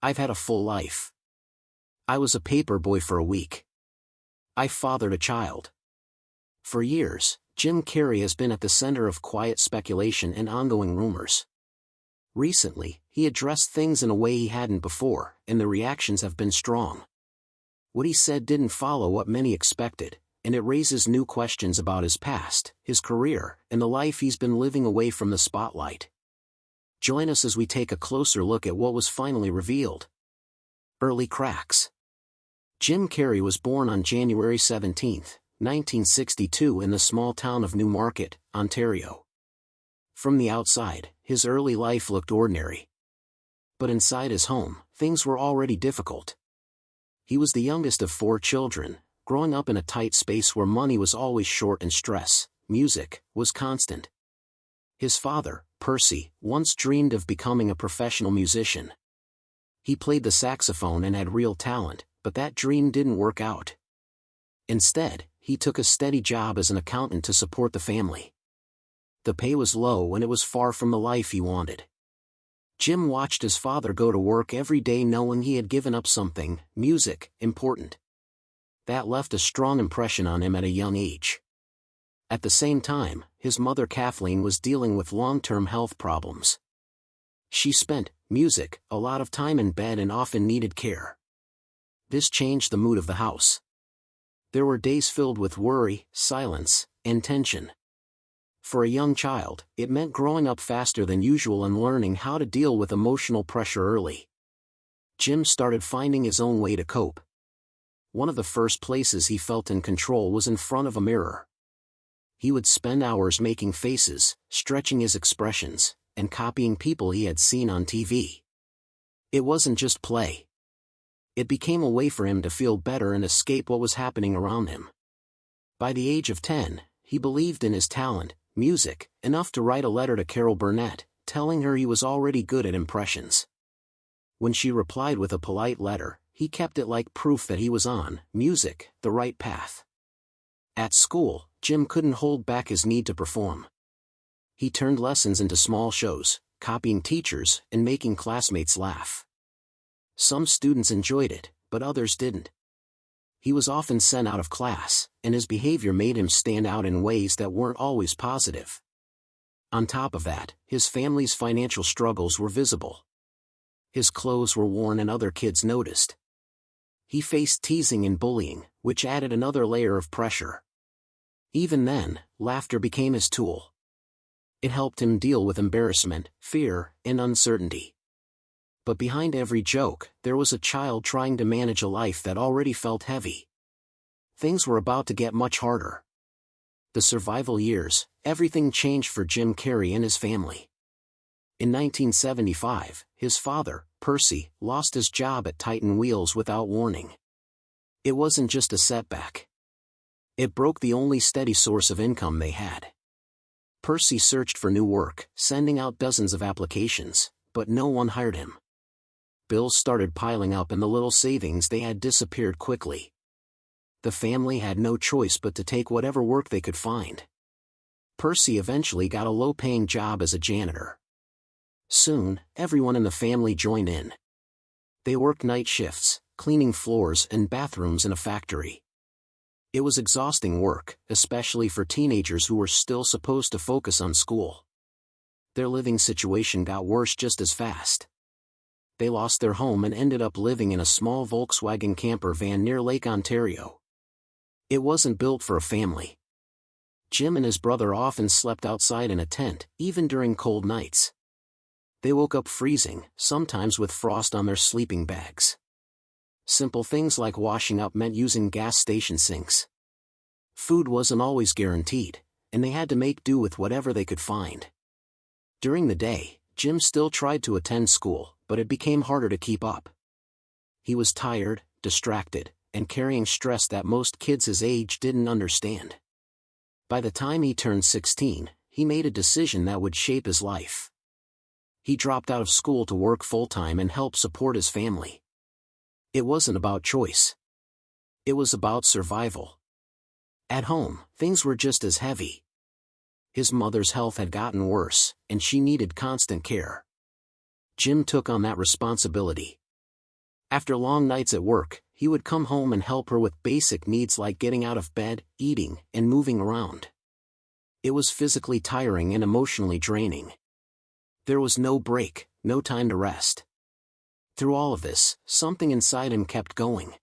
I've had a full life. I was a paper boy for a week. I fathered a child. For years, Jim Carrey has been at the center of quiet speculation and ongoing rumors. Recently, he addressed things in a way he hadn't before, and the reactions have been strong. What he said didn't follow what many expected, and it raises new questions about his past, his career, and the life he's been living away from the spotlight. Join us as we take a closer look at what was finally revealed. Early cracks. Jim Carrey was born on January 17, 1962 in the small town of Newmarket, Ontario. From the outside, his early life looked ordinary. But inside his home, things were already difficult. He was the youngest of 4 children, growing up in a tight space where money was always short and stress, music, was constant. His father, Percy, once dreamed of becoming a professional musician. He played the saxophone and had real talent, but that dream didn't work out. Instead, he took a steady job as an accountant to support the family. The pay was low and it was far from the life he wanted. Jim watched his father go to work every day knowing he had given up something, music, important. That left a strong impression on him at a young age. At the same time, his mother Kathleen was dealing with long-term health problems. She spent, music, a lot of time in bed and often needed care. This changed the mood of the house. There were days filled with worry, silence, and tension. For a young child, it meant growing up faster than usual and learning how to deal with emotional pressure early. Jim started finding his own way to cope. One of the first places he felt in control was in front of a mirror. He would spend hours making faces, stretching his expressions, and copying people he had seen on TV. It wasn't just play. It became a way for him to feel better and escape what was happening around him. By the age of 10, he believed in his talent, music, enough to write a letter to Carol Burnett, telling her he was already good at impressions. When she replied with a polite letter, he kept it like proof that he was on, music, the right path. At school, Jim couldn't hold back his need to perform. He turned lessons into small shows, copying teachers and making classmates laugh. Some students enjoyed it, but others didn't. He was often sent out of class, and his behavior made him stand out in ways that weren't always positive. On top of that, his family's financial struggles were visible. His clothes were worn and other kids noticed. He faced teasing and bullying, which added another layer of pressure. Even then, laughter became his tool. It helped him deal with embarrassment, fear, and uncertainty. But behind every joke, there was a child trying to manage a life that already felt heavy. Things were about to get much harder. The survival years, everything changed for Jim Carrey and his family. In 1975, his father, Percy, lost his job at Titan Wheels without warning. It wasn't just a setback. It broke the only steady source of income they had. Percy searched for new work, sending out dozens of applications, but no one hired him. Bills started piling up and the little savings they had disappeared quickly. The family had no choice but to take whatever work they could find. Percy eventually got a low-paying job as a janitor. Soon, everyone in the family joined in. They worked night shifts, cleaning floors and bathrooms in a factory. It was exhausting work, especially for teenagers who were still supposed to focus on school. Their living situation got worse just as fast. They lost their home and ended up living in a small Volkswagen camper van near Lake Ontario. It wasn't built for a family. Jim and his brother often slept outside in a tent, even during cold nights. They woke up freezing, sometimes with frost on their sleeping bags. Simple things like washing up meant using gas station sinks. Food wasn't always guaranteed, and they had to make do with whatever they could find. During the day, Jim still tried to attend school, but it became harder to keep up. He was tired, distracted, and carrying stress that most kids his age didn't understand. By the time he turned 16, he made a decision that would shape his life. He dropped out of school to work full-time and help support his family. It wasn't about choice. It was about survival. At home, things were just as heavy. His mother's health had gotten worse, and she needed constant care. Jim took on that responsibility. After long nights at work, he would come home and help her with basic needs like getting out of bed, eating, and moving around. It was physically tiring and emotionally draining. There was no break, no time to rest. Through all of this, something inside him kept going.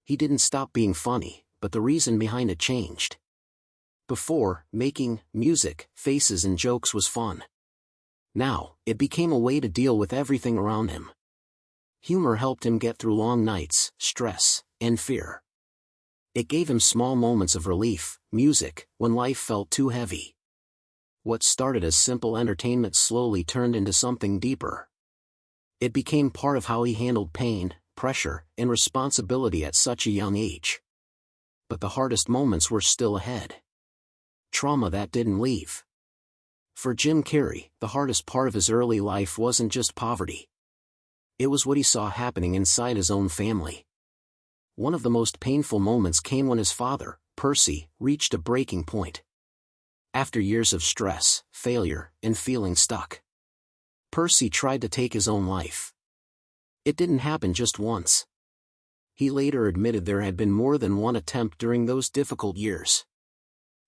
He didn't stop being funny, but the reason behind it changed. Before, making music, faces and jokes was fun. Now, it became a way to deal with everything around him. Humor helped him get through long nights, stress, and fear. It gave him small moments of relief, music, when life felt too heavy. What started as simple entertainment slowly turned into something deeper. It became part of how he handled pain, pressure, and responsibility at such a young age. But the hardest moments were still ahead. Trauma that didn't leave. For Jim Carrey, the hardest part of his early life wasn't just poverty. It was what he saw happening inside his own family. One of the most painful moments came when his father, Percy, reached a breaking point. After years of stress, failure, and feeling stuck, Percy tried to take his own life. It didn't happen just once. He later admitted there had been more than one attempt during those difficult years.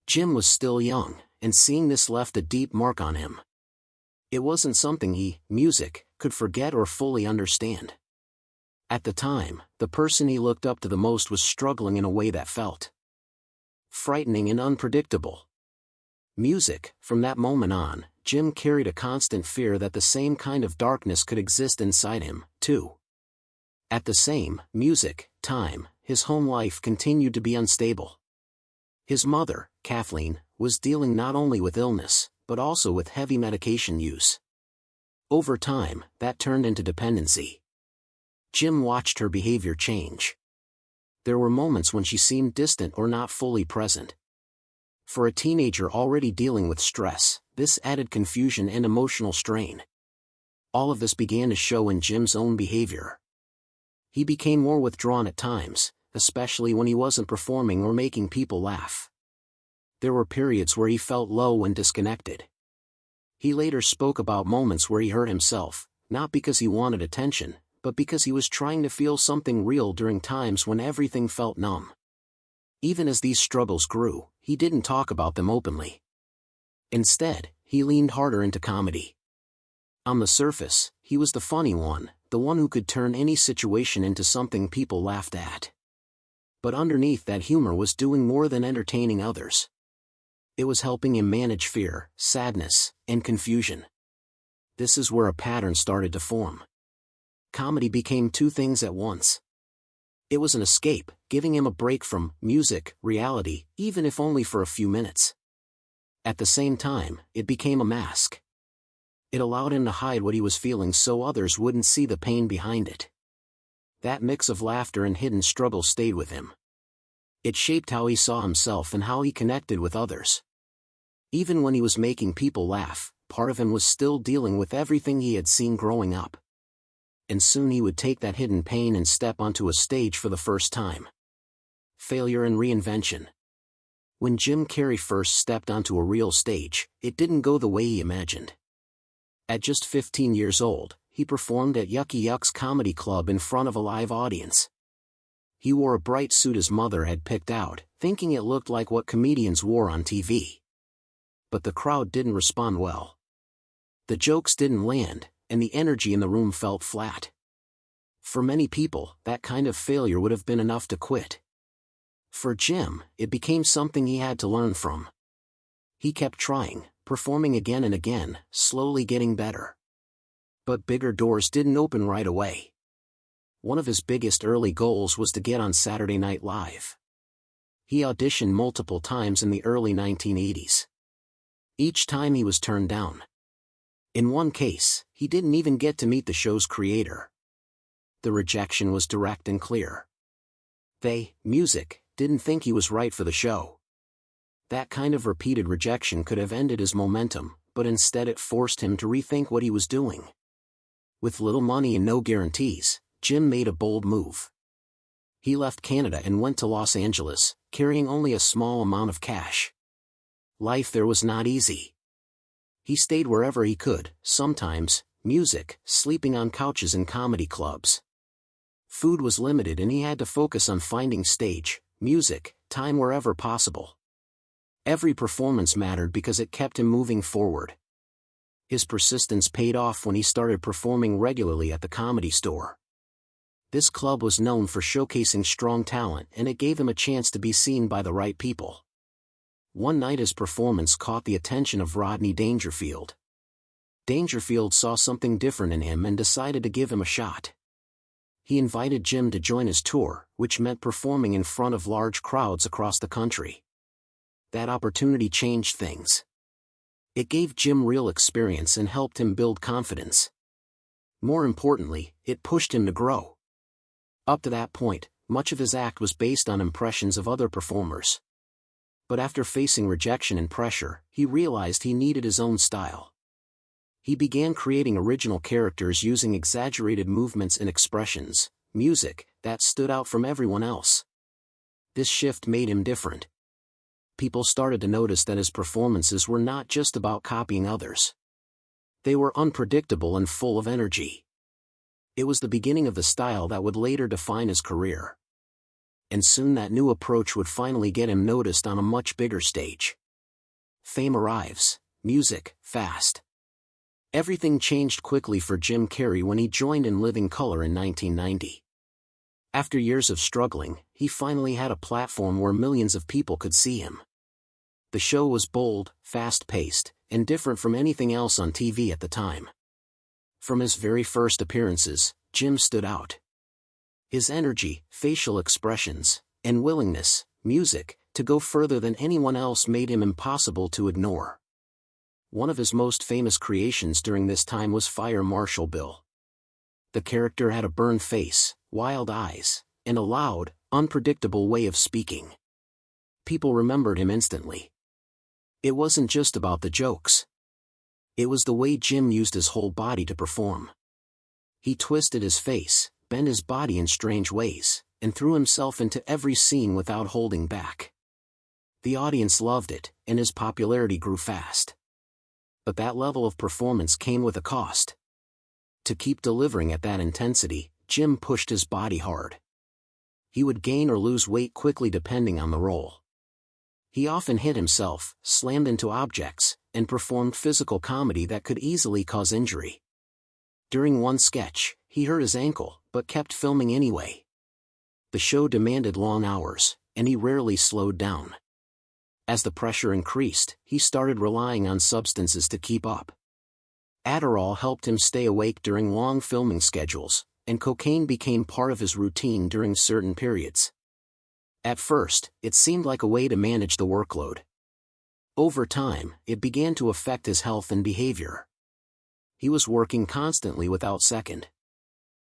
Jim was still young, and seeing this left a deep mark on him. It wasn't something he, music, could forget or fully understand. At the time, the person he looked up to the most was struggling in a way that felt frightening and unpredictable. Music, from that moment on, Jim carried a constant fear that the same kind of darkness could exist inside him, too. At the same time, his home life continued to be unstable. His mother, Kathleen, was dealing not only with illness, but also with heavy medication use. Over time, that turned into dependency. Jim watched her behavior change. There were moments when she seemed distant or not fully present. For a teenager already dealing with stress, this added confusion and emotional strain. All of this began to show in Jim's own behavior. He became more withdrawn at times, especially when he wasn't performing or making people laugh. There were periods where he felt low and disconnected. He later spoke about moments where he hurt himself, not because he wanted attention, but because he was trying to feel something real during times when everything felt numb. Even as these struggles grew, he didn't talk about them openly. Instead, he leaned harder into comedy. On the surface, he was the funny one, the one who could turn any situation into something people laughed at. But underneath that humor was doing more than entertaining others. It was helping him manage fear, sadness, and confusion. This is where a pattern started to form. Comedy became two things at once. It was an escape, giving him a break from music, reality, even if only for a few minutes. At the same time, it became a mask. It allowed him to hide what he was feeling so others wouldn't see the pain behind it. That mix of laughter and hidden struggle stayed with him. It shaped how he saw himself and how he connected with others. Even when he was making people laugh, part of him was still dealing with everything he had seen growing up. And soon he would take that hidden pain and step onto a stage for the first time. Failure and reinvention. When Jim Carrey first stepped onto a real stage, it didn't go the way he imagined. At just 15 years old, he performed at Yucky Yuck's comedy club in front of a live audience. He wore a bright suit his mother had picked out, thinking it looked like what comedians wore on TV. But the crowd didn't respond well. The jokes didn't land, and the energy in the room felt flat. For many people, that kind of failure would have been enough to quit. For Jim, it became something he had to learn from. He kept trying, performing again and again, slowly getting better. But bigger doors didn't open right away. One of his biggest early goals was to get on Saturday Night Live. He auditioned multiple times in the early 1980s. Each time he was turned down. In one case, he didn't even get to meet the show's creator. The rejection was direct and clear. Music, didn't think he was right for the show. That kind of repeated rejection could have ended his momentum, but instead it forced him to rethink what he was doing. With little money and no guarantees, Jim made a bold move. He left Canada and went to Los Angeles, carrying only a small amount of cash. Life there was not easy. He stayed wherever he could, sometimes, music, sleeping on couches in comedy clubs. Food was limited and he had to focus on finding stage, music, time wherever possible. Every performance mattered because it kept him moving forward. His persistence paid off when he started performing regularly at the Comedy Store. This club was known for showcasing strong talent, and it gave him a chance to be seen by the right people. One night his performance caught the attention of Rodney Dangerfield. Dangerfield saw something different in him and decided to give him a shot. He invited Jim to join his tour, which meant performing in front of large crowds across the country. That opportunity changed things. It gave Jim real experience and helped him build confidence. More importantly, it pushed him to grow. Up to that point, much of his act was based on impressions of other performers. But after facing rejection and pressure, he realized he needed his own style. He began creating original characters using exaggerated movements and expressions, music, that stood out from everyone else. This shift made him different. People started to notice that his performances were not just about copying others. They were unpredictable and full of energy. It was the beginning of the style that would later define his career. And soon that new approach would finally get him noticed on a much bigger stage. Fame arrives, music, fast. Everything changed quickly for Jim Carrey when he joined In Living Color in 1990. After years of struggling, he finally had a platform where millions of people could see him. The show was bold, fast-paced, and different from anything else on TV at the time. From his very first appearances, Jim stood out. His energy, facial expressions, and willingness, music, to go further than anyone else made him impossible to ignore. One of his most famous creations during this time was Fire Marshal Bill. The character had a burned face, wild eyes, and a loud, unpredictable way of speaking. People remembered him instantly. It wasn't just about the jokes. It was the way Jim used his whole body to perform. He twisted his face, bent his body in strange ways, and threw himself into every scene without holding back. The audience loved it, and his popularity grew fast. But that level of performance came with a cost. To keep delivering at that intensity, Jim pushed his body hard. He would gain or lose weight quickly depending on the role. He often hit himself, slammed into objects, and performed physical comedy that could easily cause injury. During one sketch, he hurt his ankle, but kept filming anyway. The show demanded long hours, and he rarely slowed down. As the pressure increased, he started relying on substances to keep up. Adderall helped him stay awake during long filming schedules, and cocaine became part of his routine during certain periods. At first, it seemed like a way to manage the workload. Over time, it began to affect his health and behavior. He was working constantly without second.